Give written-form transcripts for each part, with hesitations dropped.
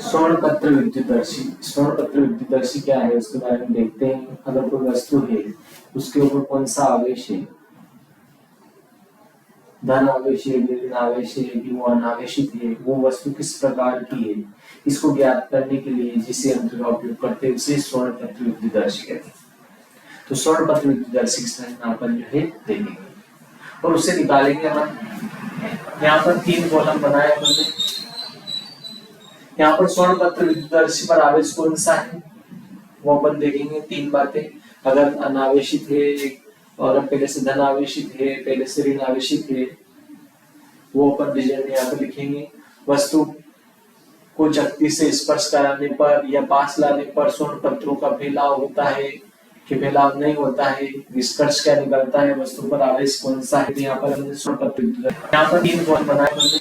स्वर्णपत्र विद्युतदर्शी। स्वर्णपत्र विद्युतदर्शी क्या है उसके बारे में देखते हैं। अगर कोई वस्तु है उसके ऊपर कौन सा आवेश है, धन आवेश है, ऋण आवेश है कि वो अनावेशित है, वो वस्तु किस प्रकार की है, इसको ज्ञात करने के लिए जिस यंत्र का उपयोग करते हैं उसे स्वर्णपत्र विद्युतदर्शी कहते हैं। तो स्वर्णपत्र विद्युतदर्शी संरचना अपन जो है देखेंगे और उससे निकालेंगे अपन। यहाँ पर 3 कॉलम बनाए हमने। यहाँ पर स्वर्णपत्र विद्युतदर्शी पर आवेश कौन सा है वो अपन देखेंगे। 3 बातें, अगर अनावेशित है और पहले से धन आवेशित है, पहले से ऋण आवेशित है, वो अपन डिजाइन में यहाँ पर लिखेंगे। वस्तु को शक्ति से स्पर्श कराने पर या पास लाने पर स्वर्ण पत्रों का फैलाव होता है कि फैलाव नहीं होता है, निष्कर्ष क्या निकलता है, वस्तु पर आवेश कौन सा है। यहाँ पर हमने स्वर्ण पत्र, यहाँ पर 3 कॉलम बनाए हमने।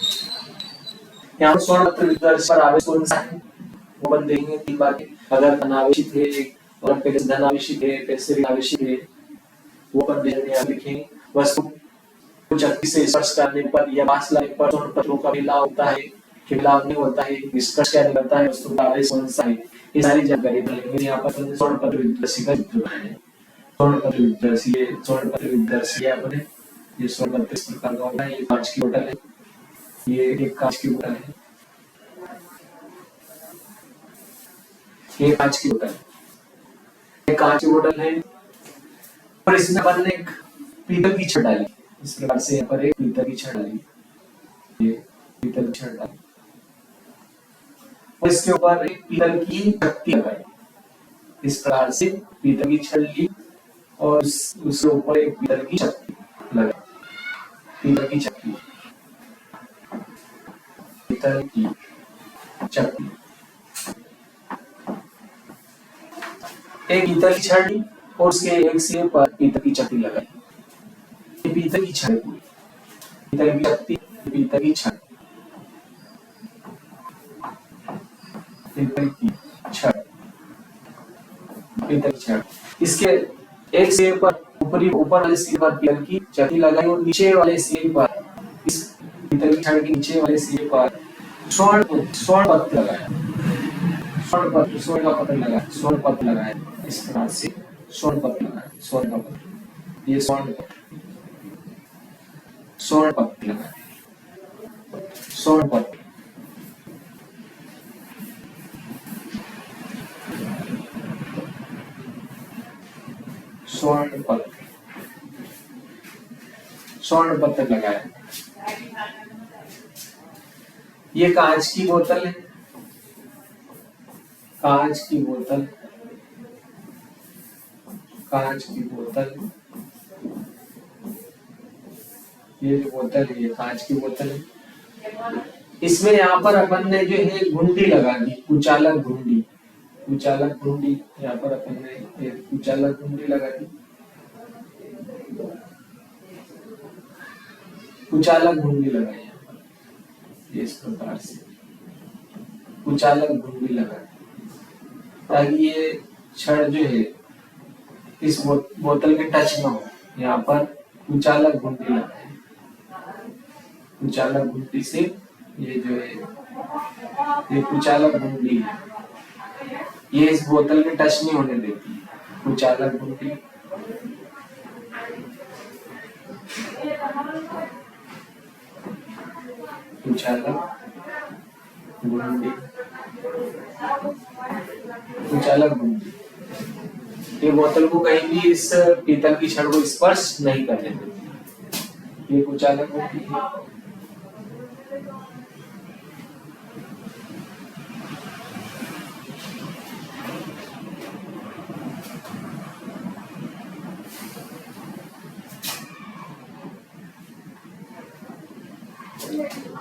यहाँ पर स्वर्ण पत्र विद्युतदर्शी पर आवेश कौन सा है वो अपन देखेंगे। 3 बातें, अगर अनावेशित है और पहले से धन आवेशित है, पहले से ऋण आवेशित है, वो अपन डिजाइन में यहाँ लिखेंगे। वस्तु को शक्ति से स्पर्श करने पर या पास लाने पर स्वर्ण पत्रों का फैलाव होता है, फैलाव नहीं होता है, निष्कर्ष क्या निकलता है, वस्तु का आवेश कौन सा है, ये सारी जानकारी मिलेंगे। यहाँ पर हमने स्वर्ण पत्र विद्युतदर्शी का चित्र बनाया है। स्वर्ण पत्र विद्युतदर्शी, ये स्वर्ण पत्र विद्युतदर्शी है अपने, ये स्वर्ण पत्र इस प्रकार का होता है। ये कांच की बोतल है, ये एक कांच की बोतल है, ये कांच की बोतल है, ये कांच की बोतल है और इसमें अपन ने एक पीतल की छड़ डाली। इस प्रकार से यहाँ पर एक पीतल की छड़ डाली, ये पीतल की छड़ डाली और इसके ऊपर एक पीतल की चक्की लगाई। इस प्रकार से पीतल की छड़ ली और उसके ऊपर एक पीतल की चक्की लगाई। पीतल की चक्की, पीतल की चक्की, एक पीतल की छड़ ली और उसके एक सिरे पर पीतल की चक्की लगाई। ये पीतल की छड़, पीतल की चक्की, पीतल की छड़, पीतल की छड़, पीतल की छड़। इसके एक सिरे पर ऊपर वाले सिरे पर पीतल की चक्की लगाई और नीचे वाले सिरे पर, इस पीतल की छड़ के नीचे वाले सिरे पर स्वर्ण पत्र लगाया। स्वर्ण का पत्र लगाया, स्वर्ण पत्र लगाया। इस प्रकार से स्वर्ण पत्र लगाया, स्वर्ण का पत्र, ये स्वर्ण पत्र, स्वर्ण पत्र लगाया, स्वर्ण पत्र, स्वर्ण पत्र, स्वर्ण पत्र लगाया। ये कांच की बोतल है, कांच की बोतल, कांच की बोतल, ये जो बोतल है ये कांच की बोतल है। इसमें यहाँ पर अपन ने जो है घुंडी लगा दी, कुचालक घुंडी, कुचालक घुंडी। यहाँ पर अपन ने एक कुचालक घुंडी लगा दी, कुचालक घुंडी लगाई इस प्रकार से, कुचालक घुंडी लगा ताकि ये छड़ जो है इस बोतल के टच ना हो। यहाँ पर कुचालक घुंडी लगाए, कुचालक घुंडी से ये जो है ये कुचालक घुंडी है, ये इस बोतल के टच नहीं होने देती। कुचालक घुंडी, कुचालक घुंडी, कुचालक घुंडी। ये बोतल को कहीं भी इस पीतल की छड़ को स्पर्श नहीं करने देती। ये कुचालक घुंडी है।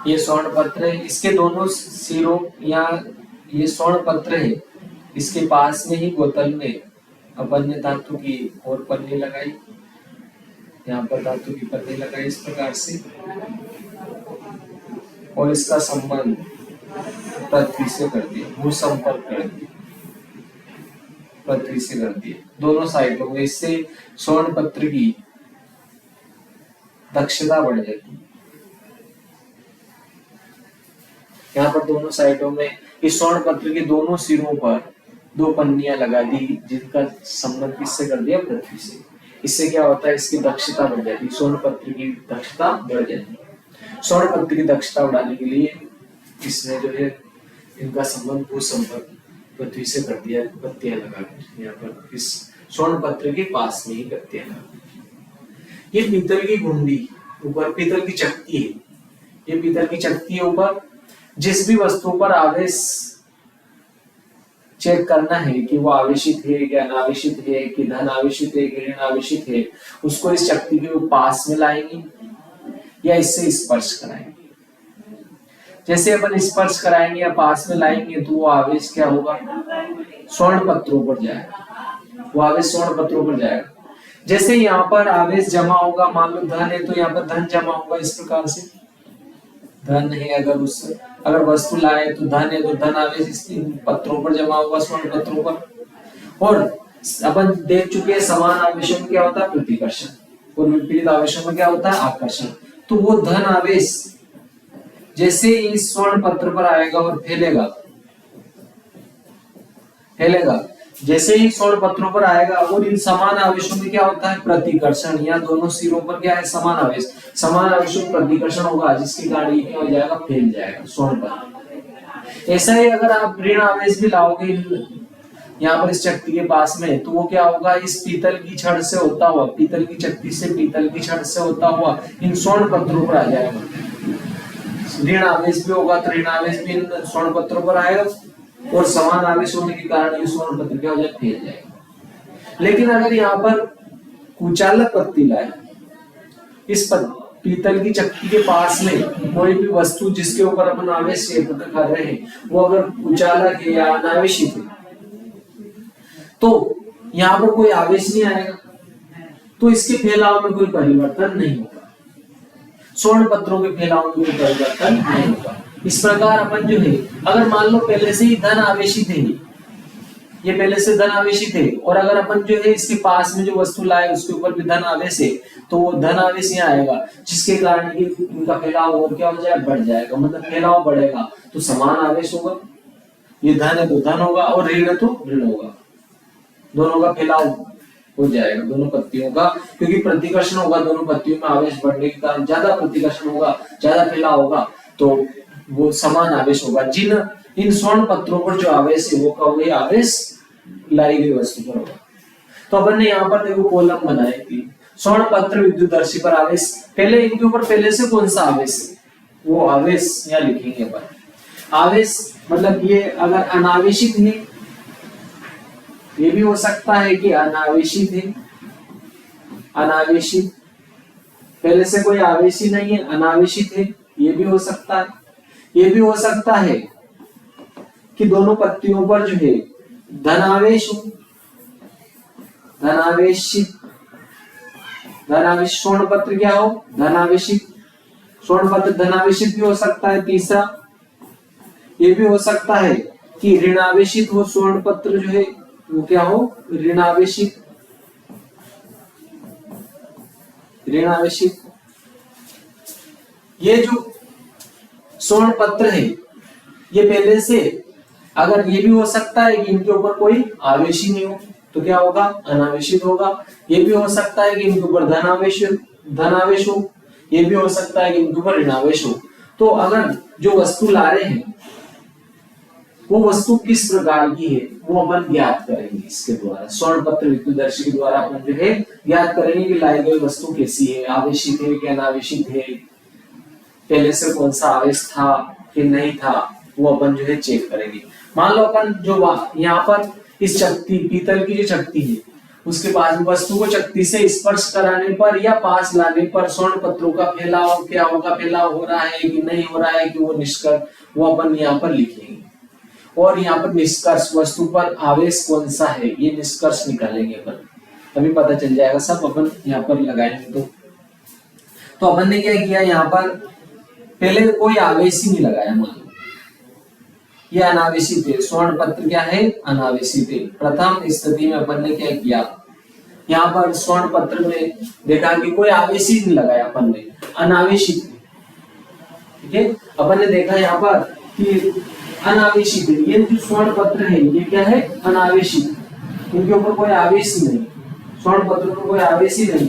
ये स्वर्ण पत्र है, इसके दोनों सिरों या ये स्वर्ण पत्र है, इसके पास में ही बोतल में अपन ने धातु की और पन्नी लगाई। यहाँ पर धातु की पन्नी लगाई इस प्रकार से और इसका संबंध पृथ्वी से कर दिया, भू संपर्क कर दिया, पृथ्वी से कर दिया दोनों साइडों में। इससे स्वर्ण पत्र की दक्षता बढ़ जाती है। यहाँ पर दोनों साइडों में इस स्वर्ण पत्र के दोनों सिरों पर 2 पन्नियां लगा दी, जिनका संबंध किससे कर दिया? पृथ्वी से। इससे क्या होता है? इसकी दक्षता बढ़ जाती है, स्वर्ण पत्र की दक्षता बढ़ जाती है। स्वर्ण पत्र की दक्षता बढ़ाने के लिए इसने जो है इनका संबंध भू संपर्क पृथ्वी से कर दिया, पत्तियां लगा कर यहाँ पर इस स्वर्ण पत्र के पास में ही पत्तियां लगा। ये पीतल की गुंडी ऊपर पीतल की चक्की है, ये पीतल की चक्की है ऊपर। जिस भी वस्तु पर आवेश चेक करना है कि वो आवेशित है कि अनावेशित है, कि धन आवेशित है कि ऋण आवेशित है, उसको इस चक्की के पास में लाएंगे या इससे स्पर्श कराएंगे। जैसे अपन स्पर्श कराएंगे या पास में लाएंगे तो वो आवेश क्या होगा? स्वर्ण पत्रों पर जाएगा, वो आवेश स्वर्ण पत्रों पर जाएगा। जैसे यहाँ पर आवेश जमा होगा, मान लो धन है तो यहाँ पर धन जमा होगा, इस प्रकार से धन है, अगर वस्तु लाए तो धन है तो धन आवेश इस पत्रों पर जमा होगा, स्वर्ण पत्रों पर। और अपन देख चुके हैं समान आवेशों में क्या होता है? प्रतिकर्षण, और विपरीत आवेशों में क्या होता है? आकर्षण। तो वो धन आवेश जैसे इस स्वर्ण पत्र पर आएगा और फैलेगा, जैसे ही स्वर्ण पत्रों पर आएगा और इन समान आवेशों में क्या होता है? प्रतिकर्षण। यहाँ दोनों सिरों पर क्या है? समान आवेश। समान आवेशों में प्रतिकर्षण होगा, जिसके कारण ये क्या हो जाएगा? फैल जाएगा स्वर्ण पत्र। ऐसा ही अगर आप ऋण आवेश भी लाओगे यहाँ पर इस चक्की के पास में, तो वो क्या होगा? इस पीतल की छड़ से होता हुआ, पीतल की चक्की से पीतल की छड़ से होता हुआ इन स्वर्ण पत्रों पर आ जाएगा। ऋण आवेश भी होगा तो ऋण आवेश भी इन स्वर्ण पत्रों पर आएगा, और समान आवेश होने के कारण ये स्वर्ण पत्र क्या हो जाएगा? फैल जाएगा। लेकिन अगर यहाँ पर कुचालक पत्ती लाए, इस पीतल की चक्की के पास में कोई भी वस्तु जिसके ऊपर अपन आवेश कर रहे हैं, वो अगर कुचालक है या अनावेशित है, तो यहाँ पर कोई आवेश नहीं आएगा, तो इसके फैलाव में कोई परिवर्तन नहीं होगा, स्वर्ण पत्रों के फैलाव में कोई परिवर्तन नहीं होगा। इस प्रकार अपन जो है, अगर मान लो पहले से ही धन आवेशित है, ये पहले से धन आवेशित है, और अगर अपन जो है इसके पास में जो वस्तु लाए उसके ऊपर भी धन आवेश है, तो वो धन आवेश यहाँ आएगा, जिसके कारण इनका फैलाव और क्या हो जाएगा? बढ़ जाएगा। मतलब फैलाव बढ़ेगा तो समान आवेश होगा, ये धन है तो धन होगा और ऋण है तो ऋण होगा, दोनों का फैलाव हो जाएगा, दोनों पत्तियों का, क्योंकि प्रतिकर्षण होगा दोनों पत्तियों में आवेश बढ़ने के कारण, ज्यादा प्रतिकर्षण होगा, ज्यादा फैलाव होगा, तो वो समान आवेश होगा। इन स्वर्ण पत्रों पर जो आवेश है वो कब गई? आवेश लाई गई वस्तु पर होगा। तो अपन ने यहाँ पर देखो कॉलम बनाए थी, स्वर्ण पत्र विद्युतदर्शी पर आवेश, पहले इनके ऊपर पहले से कौन सा आवेश है वो आवेश यहाँ लिखेंगे अपन। आवेश मतलब ये अगर अनावेशित है, ये भी हो सकता है कि अनावेशित है, अनावेशित, पहले से कोई आवेश ही नहीं है, अनावेशित है, ये भी हो सकता है। ये भी हो सकता है कि दोनों पत्तियों पर जो है धनावेश हो, धनावेशित, धनावेश स्वर्ण पत्र क्या हो? धनावेशित, स्वर्ण पत्र धनावेशित भी हो सकता है। तीसरा ये भी हो सकता है कि ऋणावेशित हो, स्वर्ण पत्र जो है वो क्या हो? ऋणावेशित, ऋणावेशित। ये जो स्वर्ण पत्र है ये पहले से, अगर ये भी हो सकता है कि इनके ऊपर कोई आवेश ही नहीं हो तो क्या होगा? अनावेशित होगा। ये भी हो सकता है कि इनके ऊपर धनावेश हो, ये भी हो सकता है कि इनके ऊपर ऋणावेश हो। तो अगर जो वस्तु ला रहे हैं वो वस्तु किस प्रकार की है वो अपन ज्ञात करेंगे इसके द्वारा, स्वर्ण पत्र विद्युतदर्शी के द्वारा अपन जो है ज्ञात करेंगे कि लाई गई वस्तु कैसी है, आवेशित है कि अनावेशित है, पहले से कौन सा आवेश था कि नहीं था, वो अपन जो है चेक करेंगे। मान लो अपन जो यहाँ पर इस चक्की, पीतल की जो चक्की है उसके पास वस्तु को चक्की से स्पर्श कराने पर या पास लाने पर स्वर्ण पत्रों का फैलाव क्या होगा? फैलाव हो रहा है कि नहीं हो रहा है, कि वो निष्कर्ष वो अपन यहाँ पर लिखेंगे। और यहाँ पर निष्कर्ष, वस्तु पर आवेश कौन सा है ये निष्कर्ष निकालेंगे अपन, अभी पता चल जाएगा सब, अपन यहाँ पर लगाएंगे। तो अपन ने क्या किया, यहाँ पर पहले कोई आवेश ही नहीं लगाया, मान लो ये अनावेशित है, स्वर्ण पत्र क्या है? अनावेशित है। प्रथम स्थिति में अपन ने क्या किया, यहाँ पर स्वर्ण पत्र में देखा कि कोई आवेश ही नहीं लगाया अपन ने, अनावेशित। ठीक है, अपन ने देखा यहाँ पर कि अनावेशित है, ये जो स्वर्ण पत्र है ये क्या है, अनावेशित, इनके ऊपर कोई आवेश ही नहीं, स्वर्ण पत्र पर कोई आवेश ही नहीं,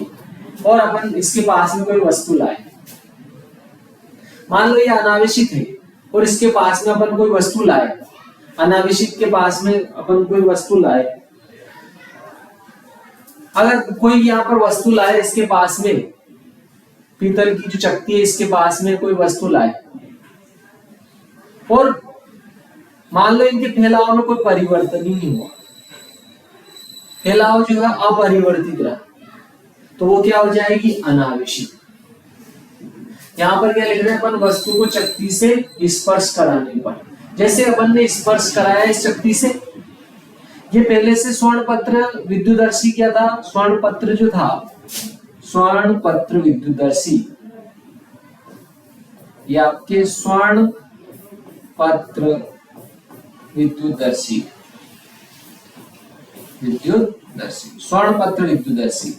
और अपन इसके पास में कोई वस्तु लाए, मान लो ये अनावेशित है और इसके पास में अपन कोई वस्तु लाए, अनावेशित के पास में अपन कोई वस्तु लाए, अगर कोई यहाँ पर वस्तु लाए इसके पास में, पीतल की जो चक्की है इसके पास में कोई वस्तु लाए, और मान लो इनके फैलाव में कोई परिवर्तन ही नहीं हुआ, फैलाव जो है अपरिवर्तित रहा, तो वो क्या हो जाएगी, अनावेशित। यहाँ पर क्या लिख रहे हैं अपन, वस्तु को चक्की से स्पर्श कराने पर, जैसे अपन ने स्पर्श कराया इस चक्की से, ये पहले से स्वर्ण पत्र विद्युतदर्शी क्या था, स्वर्ण पत्र जो था, स्वर्ण पत्र विद्युतदर्शी, ये आपके स्वर्ण पत्र विद्युतदर्शी, स्वर्ण पत्र विद्युतदर्शी,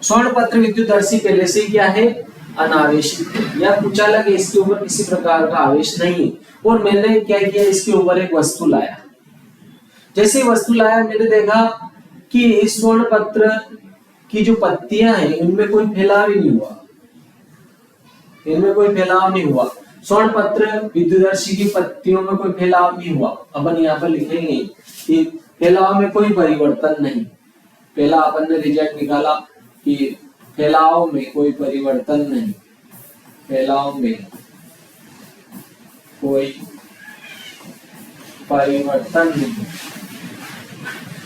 स्वर्ण पत्र विद्युतदर्शी पहले से क्या है, अनावेशित या कुछ अलग है, इसके ऊपर किसी प्रकार का आवेश नहीं है, और मैंने क्या किया, इसके ऊपर एक वस्तु लाया, जैसे वस्तु लाया मैंने देखा कि इस स्वर्ण पत्र की जो पत्तियां हैं इनमें कोई फैलाव ही नहीं हुआ, इनमें कोई फैलाव नहीं हुआ, स्वर्ण पत्र विद्युतदर्शी की पत्तियों में कोई फैलाव नहीं हुआ, अपन यहाँ पर लिखेंगे कि फैलाव में कोई परिवर्तन नहीं, पहला अपन ने रिजल्ट निकाला कि फैलाव में कोई परिवर्तन नहीं, फैलाव में कोई परिवर्तन नहीं।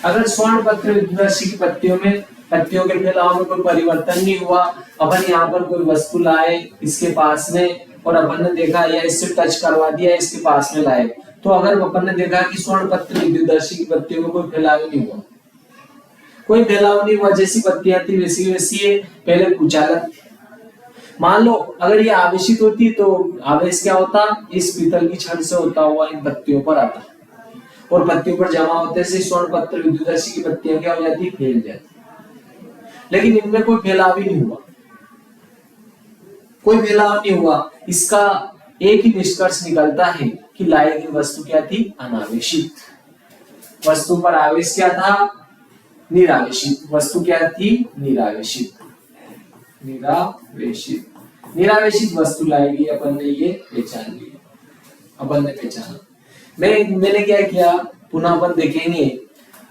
अगर स्वर्ण पत्र विद्युतदर्शी की पत्तियों के फैलाव में कोई परिवर्तन नहीं हुआ, अपन यहाँ पर कोई वस्तु लाए इसके पास में, और अपन ने देखा या इससे टच करवा दिया इसके पास में लाए, तो अगर अपन ने देखा कि स्वर्ण पत्र विद्युतदर्शी की पत्तियों में कोई फैलाव नहीं हुआ, कोई फैलाव नहीं हुआ, जैसी पत्तियां थी वैसी वैसी है, पहले कुछ अलग। मान लो अगर ये आवेशित होती तो आवेश क्या होता, इस पीतल की छड़ से होता हुआ इन पत्तियों पर आता, और पत्तियों पर जमा होते से स्वर्ण पत्र विद्युतदर्शी की पत्तियां क्या हो जाती, फैल जाती, लेकिन इनमें कोई फैलाव ही नहीं हुआ, कोई फैलाव नहीं हुआ। इसका एक ही निष्कर्ष निकलता है कि लाई गई वस्तु क्या थी, अनावेशित, वस्तु पर आवेश क्या था, निरावेशित, वस्तु क्या थी, निरावेशित, निरावेशित, निरावेशित वस्तु लाएगी, अपन ने ये पहचान लिया, अपन ने पहचाना। मैंने क्या किया, पुनः अपन देखेंगे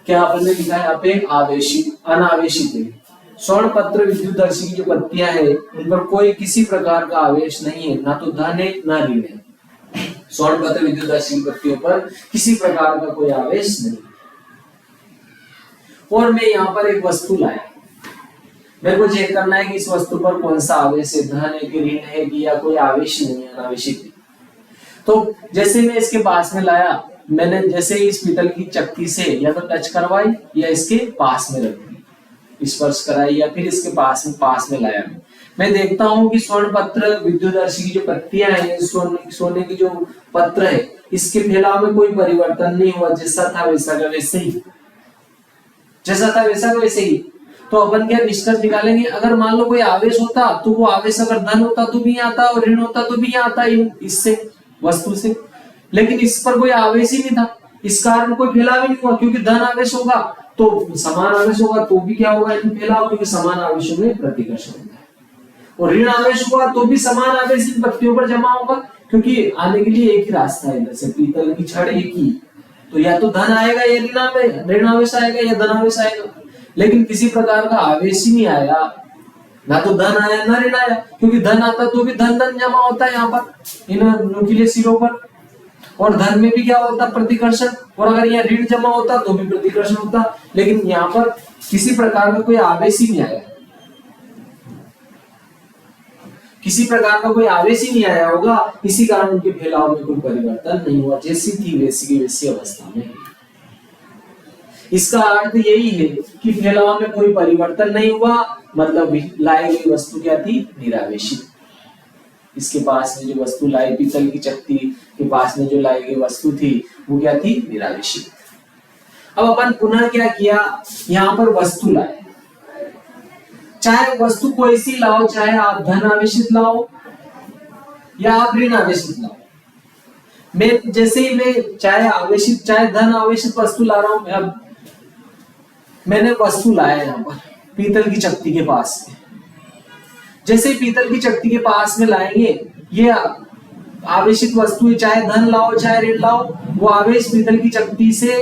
क्या अपन ने लिखा है यहाँ पे, आवेशित, अनावेशित है, स्वर्ण पत्र विद्युतदर्शी की जो पत्तियां है उन पर कोई किसी प्रकार का आवेश नहीं है, ना तो धन है ना ऋण है, स्वर्ण पत्र विद्युतदर्शी की पत्तियों पर किसी प्रकार का कोई आवेश नहीं। और मैं यहाँ पर एक वस्तु लाया, मेरे को चेक करना है कि इस वस्तु पर कौन सा आवेश है, धन है कि ऋण है कि या कोई आवेश नहीं है, अनावेशित है। तो जैसे मैं इसके पास में लाया, मैंने जैसे इस पीतल की चक्की से या तो टच करवाई या इसके पास में रख दी, स्पर्श कराई या फिर इसके पास में लाया, मैं देखता हूं कि स्वर्ण पत्र विद्युतदर्शी की जो पत्तियां हैं, सोने की जो पत्र है, इसके फैलाव में कोई परिवर्तन नहीं हुआ, जैसा था वैसा का वैसे ही, जैसा था वैसा का वैसे ही। तो अपन क्या निष्कर्ष निकालेंगे, अगर मान लो कोई आवेश होता तो वो आवेश अगर धन होता तो भी आता और ऋण होता तो भी आता इससे, वस्तु से, लेकिन इस पर कोई आवेश ही नहीं था, इस कारण कोई फैलाव ही नहीं हुआ, क्योंकि धन आवेश होगा तो समान आवेश होगा तो भी क्या होगा, फैलाव, क्योंकि समान आवेशों में प्रतिकर्षण होता है, और ऋण आवेश हुआ तो भी समान आवेश इन पत्तियों पर जमा होगा, क्योंकि आने के लिए एक ही रास्ता है, जैसे पीतल की छड़ एक ही, तो या तो धन आएगा या ऋण आवेश आएगा या धन आवेश आएगा, लेकिन किसी प्रकार का आवेश ही नहीं आया, ना तो धन आया ना ऋण आया, क्योंकि धन आता तो भी धन जमा होता है यहाँ पर इन नुकीले सिरों पर, और धन में भी क्या होता, प्रतिकर्षण, और अगर यहाँ ऋण जमा होता तो भी प्रतिकर्षण होता, लेकिन यहाँ पर किसी प्रकार का कोई आवेश ही नहीं आया, किसी प्रकार का कोई आवेश ही नहीं आया होगा, इसी कारण उनके फैलाव में कोई परिवर्तन नहीं हुआ, जैसी थी वैसी की वैसी अवस्था में। इसका अर्थ यही है कि फैलाव में कोई परिवर्तन नहीं हुआ, मतलब लाई गई वस्तु क्या थी, निरावेशित। इसके पास में जो वस्तु लाई, पीतल की चक्की के पास में जो लाई गई वस्तु थी वो क्या थी, निरावेशित। अब अपन पुनः क्या किया, यहाँ पर वस्तु लाए, चाहे वस्तु कोई सी लाओ, चाहे आप धन आवेशित लाओ या आप ऋण आवेशित लाओ। मैं जैसे ही मैं चाहे आवेशित चाहे धन आवेशित वस्तु ला रहा हूं, अब मैंने वस्तु लाया यहाँ पर पीतल की चक्ति के पास में, जैसे ही पीतल की चक्ति के पास में लाएंगे, ये आवेशित वस्तु है, चाहे धन लाओ चाहे ऋण लाओ, वो आवेश पीतल की चक्ति से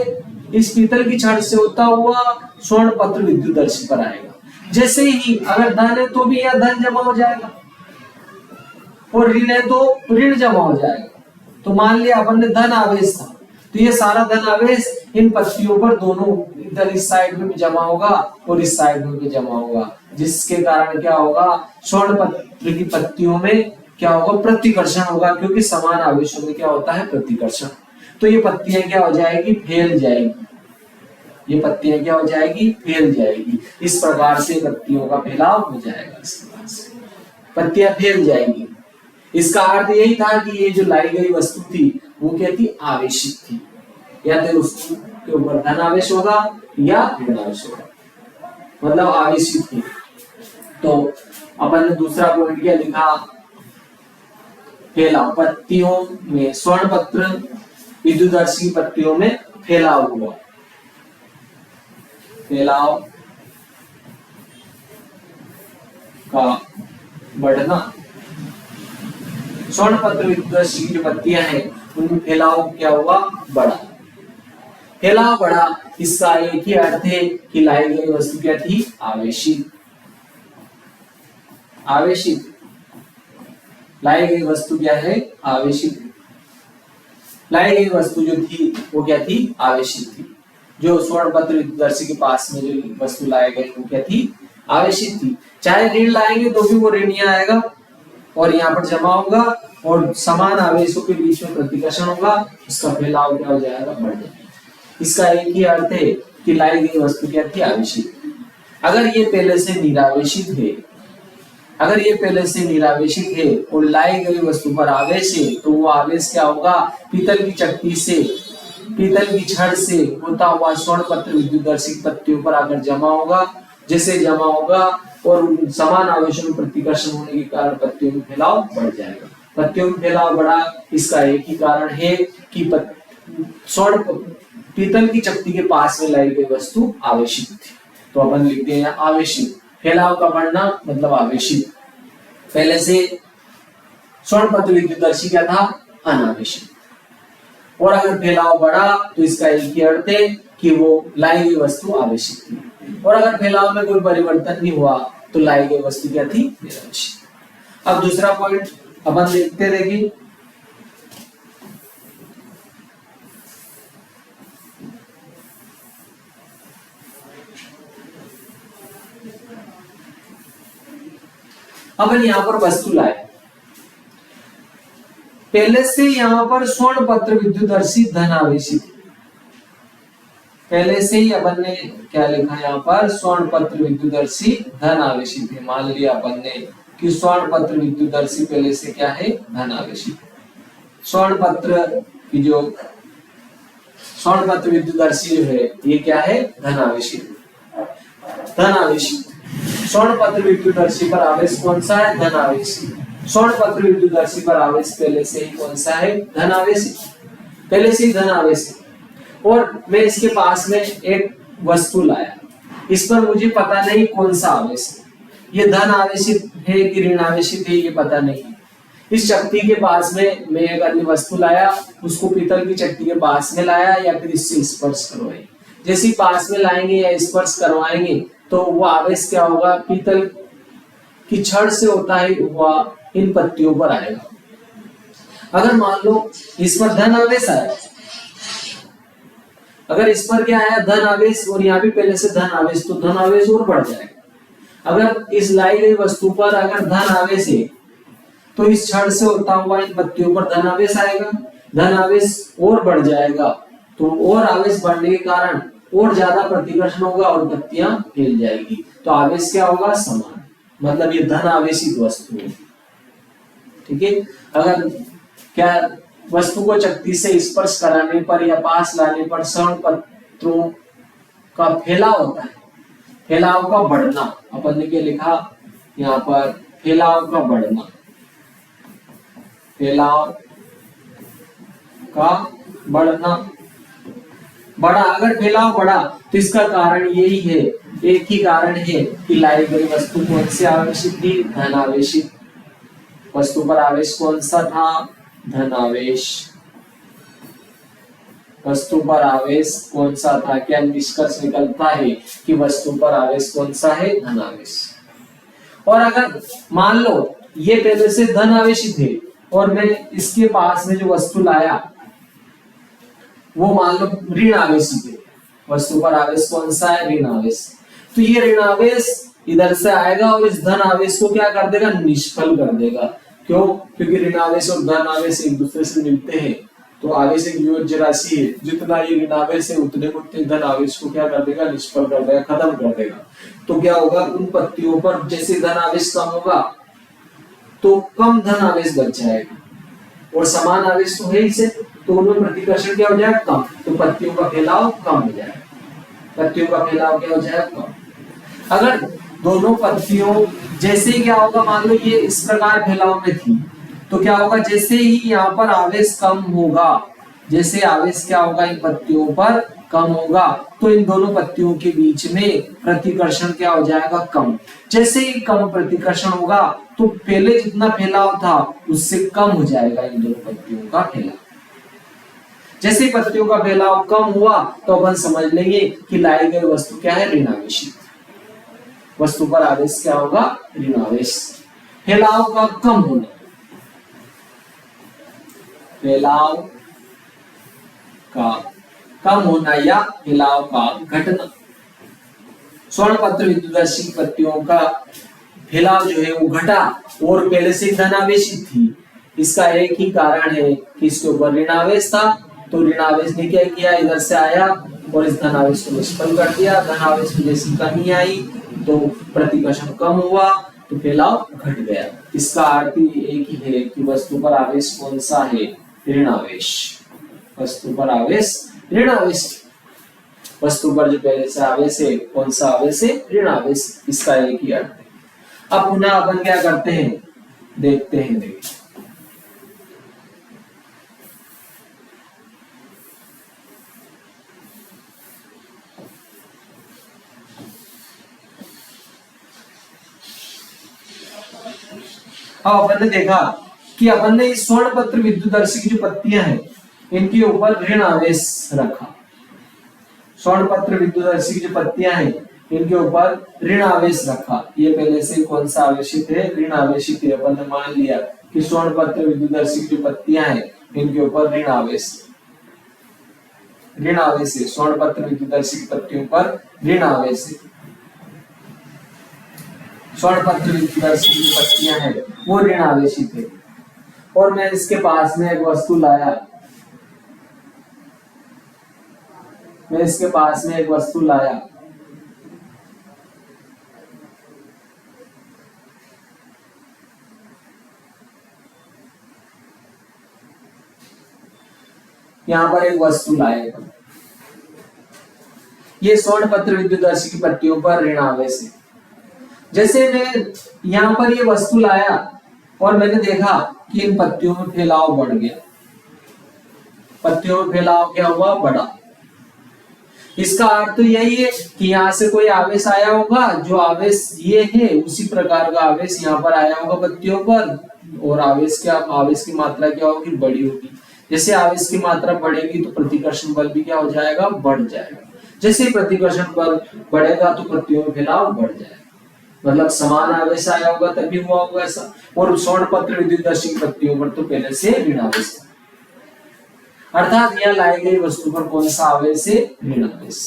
इस पीतल की छड़ से होता हुआ स्वर्ण पत्र विद्युतदर्शी पर आएगा। जैसे ही अगर धन है तो भी यह धन जमा हो जाएगा और ऋण है तो ऋण जमा हो जाएगा। तो मान लिया अपन ने धन आवेश था, तो ये सारा धन आवेश इन पत्तियों पर दोनों, इधर इस साइड में भी जमा होगा और इस साइड में भी जमा होगा, जिसके कारण क्या होगा, स्वर्ण पत्र की पत्तियों में क्या होगा, प्रतिकर्षण होगा, क्योंकि समान आवेशों में क्या होता है, प्रतिकर्षण। तो ये पत्तियां क्या हो जाएगी, फैल जाएगी। ये पत्तियां क्या हो जाएगी, फैल जाएगी। इस प्रकार से पत्तियों का फैलाव हो जाएगा। इस प्रकार से पत्तियां फैल जाएंगी। इसका अर्थ यही था कि ये जो लाई गई वस्तु थी वो क्या थी, आवेशित थी। या तो उसके ऊपर धन आवेश होगा या ऋण आवेश होगा, मतलब आवेशित थी। तो अपन ने दूसरा पॉइंट क्या लिखा, फैलाव, पत्तियों में स्वर्ण पत्र विद्युतदर्शी पत्तियों में फैलाव हुआ, फैलाव का बढ़ना। स्वर्ण पत्र विद्युतदर्शी की जो पत्तियां हैं उनमें फैलाव क्या हुआ, बढ़ा। फैलाव बढ़ा, इसका एक ही अर्थ है कि लाई गई वस्तु क्या थी, आवेशित। आवेशित लाई गई वस्तु क्या है, आवेशित। लाई गई वस्तु जो थी वो क्या थी, आवेशित थी। जो स्वर्ण पत्र विद्युतदर्शी के पास में जो वस्तु लाई गई वो क्या थी, आवेशित थी। चाहे ऋण लाएंगे तो भी वो ऋण यहाँ आएगा और यहाँ पर जमा होगा और समान आवेशों के बीच में प्रतिकर्षण होगा, उसका फैलाव क्या हो जाएगा, बढ़ जाएगा। इसका एक ही अर्थ है कि लाई गई वस्तु क्या थी, आवेशित। अगर ये पहले से निरावेशित है, अगर ये पहले से निरावेशित है और लाई गई वस्तु पर आवेश है, तो वो आवेश क्या होगा, पीतल की चक्ति से, पीतल की छड़ से होता हुआ स्वर्ण पत्र विद्युतदर्शी पत्तियों पर आकर जमा होगा। जैसे जमा होगा और समान आवेशों में प्रतिकर्षण होने के कारण पत्तियों में फैलाव बढ़ जाएगा। पत्तियों में फैलाव बढ़ा, इसका एक ही कारण है कि स्वर्ण पीतल की चक्ति के पास में लाई गई वस्तु आवेशित थी। तो अपन लिखते हैं आवेशित, फैलाव का बढ़ना मतलब आवेशित। पहले से स्वर्ण पत्र विद्युतदर्शी क्या था, अनावेशित। और अगर फैलाव बढ़ा तो इसका एक ही अर्थ है कि वो लाई गई वस्तु आवेशित थी। और अगर फैलाव में कोई परिवर्तन नहीं हुआ तो लाई गई वस्तु क्या थी, निरावेशित। अब दूसरा पॉइंट अपन देखते देखिए, अपन यहां पर वस्तु लाए, पहले से यहां पर स्वर्ण पत्र विद्युतदर्शी धन आवेशित, पहले से ही अपन ने क्या लिखा यहाँ पर, स्वर्ण पत्र विद्युतदर्शी धन आवेशित है। मान लिया अपन ने कि स्वर्ण पत्र विद्युतदर्शी पहले से क्या है, धन आवेशित। स्वर्ण पत्र की जो स्वर्ण पत्र विद्युतदर्शी जो है ये क्या है, धन आवेशित। धन आवेशित स्वर्ण पत्र विद्युतदर्शी पर आवेश कौन सा है, धन आवेशित। स्वर्ण पत्र विद्युतदर्शी पर आवेश पहले से ही कौन सा है, धन आवेशित, पहले से ही धन आवेशित। और मैं इसके पास में एक वस्तु लाया, इस पर मुझे पता नहीं कौन सा आवेश है, ये धन आवेशित है कि ऋण आवेशित है ये पता नहीं। इस चक्ति के पास में मैं एक अन्य वस्तु लाया, उसको पीतल की चक्ति के पास में लाया या फिर इससे स्पर्श करवाए। जैसे ही पास में लाएंगे या स्पर्श करवाएंगे तो वो आवेश क्या होगा, पीतल की छड़ से होता है हुआ इन पत्तियों पर आएगा। अगर मान लो इस पर धन आवेश आया, अगर इस पर क्या आया, धन आवेश, और यहाँ भी पहले से धन आवेश, तो धन आवेश और बढ़ जाएगा। अगर इस लाई गई वस्तु पर अगर धन आवेश है तो इस छड़ से होता हुआ इन पत्तियों पर धन आवेश आएगा, धन आवेश और बढ़ जाएगा। तो और आवेश बढ़ने के कारण और ज्यादा प्रतिकर्षण होगा और पत्तियां फैल जाएगी। तो आवेश क्या होगा, समान, मतलब ये धन आवेशित वस्तु है। ठीक है, अगर क्या वस्तु को चक्ति से स्पर्श कराने पर या पास लाने पर स्वर्ण पत्रों का फैलाव होता है, फैलाव का बढ़ना। अपन ने क्या लिखा यहाँ पर, फैलाव का बढ़ना। फैलाव का बढ़ना, बड़ा, अगर फैलाव बढ़ा तो इसका कारण यही है, एक ही कारण है कि लाई गई वस्तु कौन सी आवेशित थी, धन आवेशित। वस्तु पर आवेश कौन सा था, धन आवेश। वस्तु पर आवेश कौन सा था, क्या निष्कर्ष निकलता है कि वस्तु पर आवेश कौन सा है, धन आवेश। और अगर मान लो ये पहले से धन आवेशित है और मैं इसके पास में जो वस्तु लाया वो मान लो ऋण आवेशित है, वस्तु पर आवेश कौन सा है, ऋण आवेश। तो ये ऋण आवेश इधर से आएगा और इस धन आवेश को क्या कर देगा, निष्फल कर देगा। क्यों, क्योंकि ऋण आवेश और धन आवेश एक दूसरे से मिलते हैं, तो आवेश एक वियोज्य राशि है, जितना ये ऋण आवेश है उतने उतने धन आवेश को क्या कर देगा, निष्फल कर देगा, खत्म कर देगा। तो क्या होगा, उन पत्तियों पर जैसे धन आवेश कम होगा तो कम धन आवेश बच जाएगा, और समान आवेश तो है ही से, तो उनमें प्रतिकर्षण क्या हो जाएगा, कम। तो पत्तियों का फैलाव कम हो जाएगा, पत्तियों का फैलाव क्या हो जाएगा, कम। अगर दोनों पत्तियों जैसे ही क्या होगा, मान लो ये इस प्रकार फैलाव में थी, तो क्या होगा, जैसे ही यहाँ पर आवेश कम होगा, जैसे आवेश क्या होगा इन पत्तियों पर कम होगा, तो इन दोनों पत्तियों के बीच में प्रतिकर्षण क्या हो जाएगा, कम। जैसे ही कम प्रतिकर्षण होगा तो पहले जितना फैलाव था उससे कम हो जाएगा इन दोनों पत्तियों का फैलाव। जैसे ही पत्तियों का फैलाव कम हुआ तो अपन समझ लेंगे कि लाई गई वस्तु क्या है, ऋण आवेशित। वस्तु पर आवेश क्या होगा, ऋण आवेश। फैलाव का कम होना, फैलाव का कम होना या फैलाव का घटना। स्वर्ण पत्र विद्युतदर्शी की पत्तियों का फैलाव जो है वो घटा और पहले से धन आवेशित थी। इसका एक ही कारण है कि इसके ऊपर ऋण आवेश था, तो ऋण आवेश ने क्या किया, इधर से आया और इस धन आवेश को निष्फल कर दिया। धन आवेश में जैसी कमी आई तो प्रतिकर्षण कम हुआ तो फैलाव घट गया। इसका अर्थ एक ही है कि वस्तु पर आवेश कौन सा है, ऋण आवेश। वस्तु पर आवेश ऋण आवेश, वस्तु पर जो पहले से आवेश है कौन सा आवेश है, ऋण आवेश। इसका एक ही अर्थ है। अब पुनः अपन क्या करते हैं, देखते हैं। देखिए अब अपन ने देखा कि अपन ने इस स्वर्ण पत्र विद्युतदर्शी की जो पत्तियां हैं इनके ऊपर ऋण आवेश रखा। स्वर्ण पत्र विद्युतदर्शी की जो पत्तियां हैं इनके ऊपर ऋण आवेश रखा। ये पहले से कौन सा आवेशित है, ऋण आवेशित है। अपन ने मान लिया कि स्वर्ण पत्र विद्युतदर्शी की जो पत्तियां हैं इनके ऊपर ऋण आवेश है। स्वर्ण पत्र विद्युतदर्शी की पत्तियों पर ऋण आवेश है। स्वर्ण पत्र विद्युतदर्शी की जो पत्तियां हैं वो ऋण आवेशित है। और मैं इसके पास में एक वस्तु लाया, यहां पर एक वस्तु लाएगा। ये स्वर्ण पत्र विद्युतदर्शी की पत्तियों पर ऋण आवेश है। जैसे मैं यहां पर ये वस्तु लाया और मैंने देखा कि इन पत्तियों में फैलाव बढ़ गया, पत्तियों में फैलाव क्या हुआ, बढ़ा। इसका अर्थ तो यही है कि यहाँ से कोई आवेश आया होगा, जो आवेश ये है उसी प्रकार का आवेश यहाँ पर आया होगा पत्तियों पर, और आवेश की मात्रा क्या होगी, बड़ी होगी। जैसे आवेश की मात्रा बढ़ेगी तो प्रतिकर्षण बल भी क्या हो जाएगा, बढ़ जाएगा। जैसे प्रतिकर्षण बल बढ़ेगा तो पत्तियों में फैलाव बढ़ जाएगा। मतलब समान आवेश आया होगा तभी हुआ होगा ऐसा। और स्वर्ण पत्र विद्युतदर्शी की पत्तियों पर तो पहले से ऋण आवेश था। अर्थात यहाँ लाई गई वस्तु पर कौन सा आवेश है, ऋण आवेश।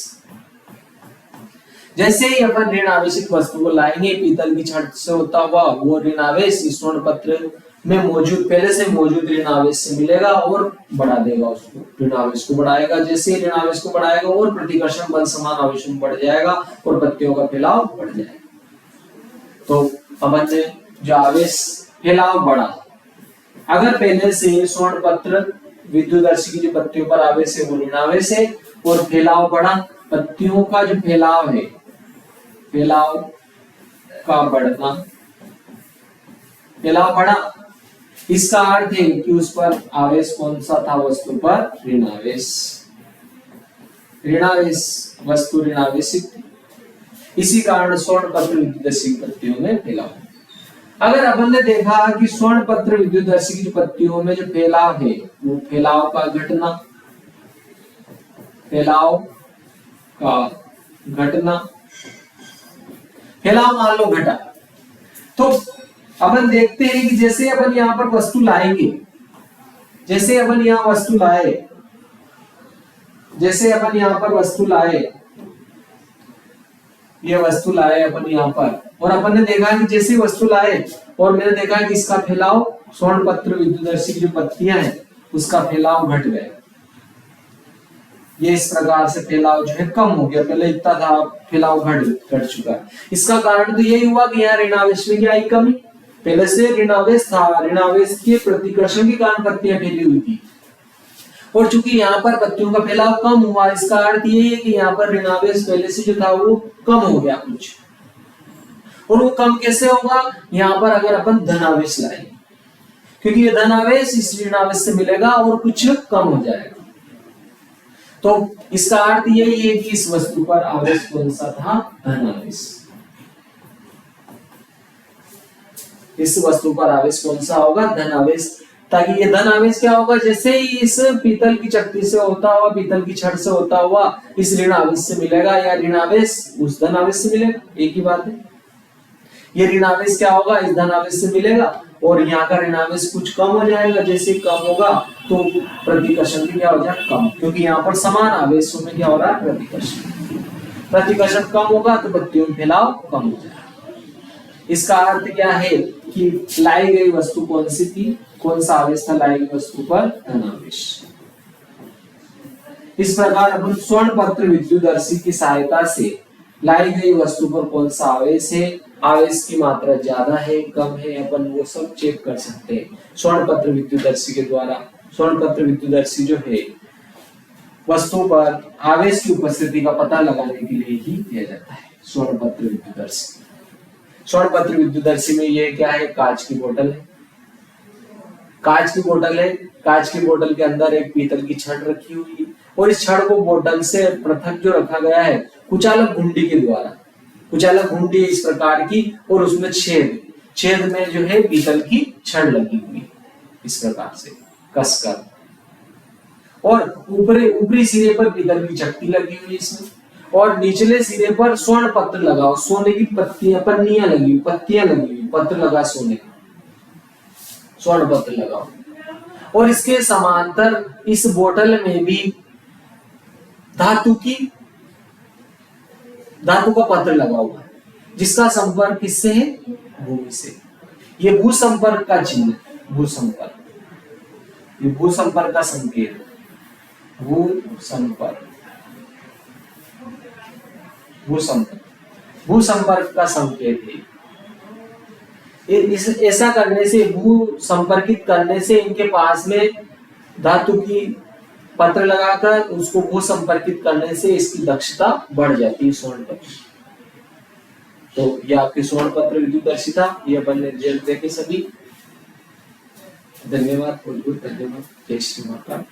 जैसे ही अपन ऋण आवेशित वस्तु को लाएंगे, पीतल की छड़ से होता हुआ वो ऋण आवेश इस स्वर्ण पत्र में मौजूद, पहले से मौजूद ऋण आवेश से मिलेगा और बढ़ा देगा उसको, ऋण आवेश को बढ़ाएगा। जैसे ऋण आवेश को बढ़ाएगा और प्रतिकर्षण बल समान आवेश में बढ़ जाएगा और पत्तियों का फैलाव बढ़ जाएगा। तो अपन ने जो आवेश फैलाव बढ़ा, अगर पहले से स्वर्ण पत्र विद्युतदर्शी की जो पत्तियों पर आवेश है वो ऋण आवेश है और फैलाव बढ़ा, पत्तियों का जो फैलाव है, फैलाव का बढ़ना, फैलाव बढ़ा इसका अर्थ है कि उस पर आवेश कौन सा था, वस्तु पर ऋणावेश। ऋणावेश वस्तु ऋणावेशित थी, इसी कारण स्वर्ण पत्र विद्युतदर्शी पत्तियों में फैलाव। अगर अपन ने देखा कि स्वर्ण पत्र विद्युतदर्शी की पत्तियों में जो फैलाव है वो फैलाव का घटना, फैलाव का घटना, फैलाव मान लो घटा, तो अपन देखते हैं कि जैसे अपन यहां पर वस्तु लाएंगे, जैसे अपन यहां वस्तु लाए, जैसे अपन यहां पर वस्तु लाए, ये वस्तु लाए अपन यहां पर, और अपन ने देखा कि जैसे वस्तु लाए और मैंने देखा कि इसका फैलाव स्वर्ण पत्र विद्युतदर्शी की जो पत्तियां हैं उसका फैलाव घट गया, ये इस प्रकार से फैलाव जो है कम हो गया, पहले इतना था फैलाव घट चुका। इसका कारण तो यही हुआ कि यहाँ ऋणावेश में क्या आई कमी, पहले से ऋणावेश था, ऋणावेश के प्रतिकर्षण के कारण पत्तियां फैली हुई थी, और चूंकि यहाँ पर पत्तियों का फैलाव कम हुआ, इसका अर्थ यही है कि यहाँ पर ऋणावेश पहले से जो था वो कम हो गया कुछ, और वो कम कैसे होगा, यहाँ पर अगर अपन धनावेश लाएंगे, क्योंकि ये धनावेश इस ऋणावेश से मिलेगा और कुछ कम हो जाएगा, तो इसका अर्थ यही है कि इस वस्तु पर आवेश कौन सा था, धनावेश। इस वस्तु पर आवेश कौन सा होगा, धनावेश, ताकि ये धनावेश क्या होगा, जैसे ही इस पीतल की चक्ति से होता हुआ, पीतल की छड़ से होता हुआ इस ऋणावेश से मिलेगा, या ऋणावेश उस धनावेश से मिलेगा, एक ही बात है। ये ऋणावेश क्या होगा, इस धनावेश से मिलेगा, और यहाँ का ऋणावेश कुछ कम हो जाएगा, जैसे कम होगा तो प्रतिकर्षण भी क्या हो जाएगा, कम, क्योंकि यहाँ पर समान आवेशों में क्या हो रहा है, प्रतिकर्षण, प्रतिकर्षण कम होगा तो पत्तियों में फैलाव कम हो जाएगा। इसका अर्थ क्या है कि लाई गई वस्तु कौन सी थी, कौन सा आवेश था लाई गई वस्तु पर, धनावेश। इस प्रकार अपन स्वर्ण पत्र विद्युतदर्शी की सहायता से लाई गई वस्तु पर कौन सा आवेश है, आवेश की मात्रा ज्यादा है कम है, अपन वो सब चेक कर सकते हैं स्वर्ण पत्र विद्युतदर्शी के द्वारा। स्वर्ण पत्र विद्युतदर्शी जो है वस्तु पर आवेश की उपस्थिति का पता लगाने के लिए ही किया जाता है स्वर्ण पत्र विद्युतदर्शी। स्वर्ण पत्र विद्युतदर्शी में ये क्या है, कांच की बोतल है, कांच की बोतल है, कांच की बोतल के अंदर एक पीतल की छड़ रखी हुई है, और इस छड़ को बोतल से पृथक जो रखा गया है कुचालक घुंडी के द्वारा, कुचालक घुंडी इस प्रकार की, और उसमें छेद, छेद में जो है पीतल की छड़ लगी हुई इस प्रकार से कसकर, और ऊपरी सिरे पर पीतल की चक्ति लगी हुई इसमें, और निचले सिरे पर स्वर्ण पत्र लगाओ, सोने की पत्तियां, पन्नियां लगी हुई, पत्तियां लगी हुई, पत्र लगा सोने का, स्वर्ण पत्र लगाओ, और इसके समांतर इस बोतल में भी धातु का पत्र लगा हुआ है, जिसका संपर्क किससे है, भूमि से। ये भू संपर्क का चिन्ह, भू संपर्क, ये भू संपर्क का संकेत, भू संपर्क, भू संपर्क, भू संपर्क का संकेत है। ऐसा करने से, भू संपर्कित करने से इनके पास में धातु की पत्र लगाकर उसको भू संपर्कित करने से इसकी दक्षता बढ़ जाती है स्वर्ण पत्र। तो ये आपके स्वर्ण पत्र विद्युतदर्शी था, ये अपन ने रिजल्ट देखे सभी। धन्यवाद, बहुत बहुत धन्यवाद। जय श्री माता।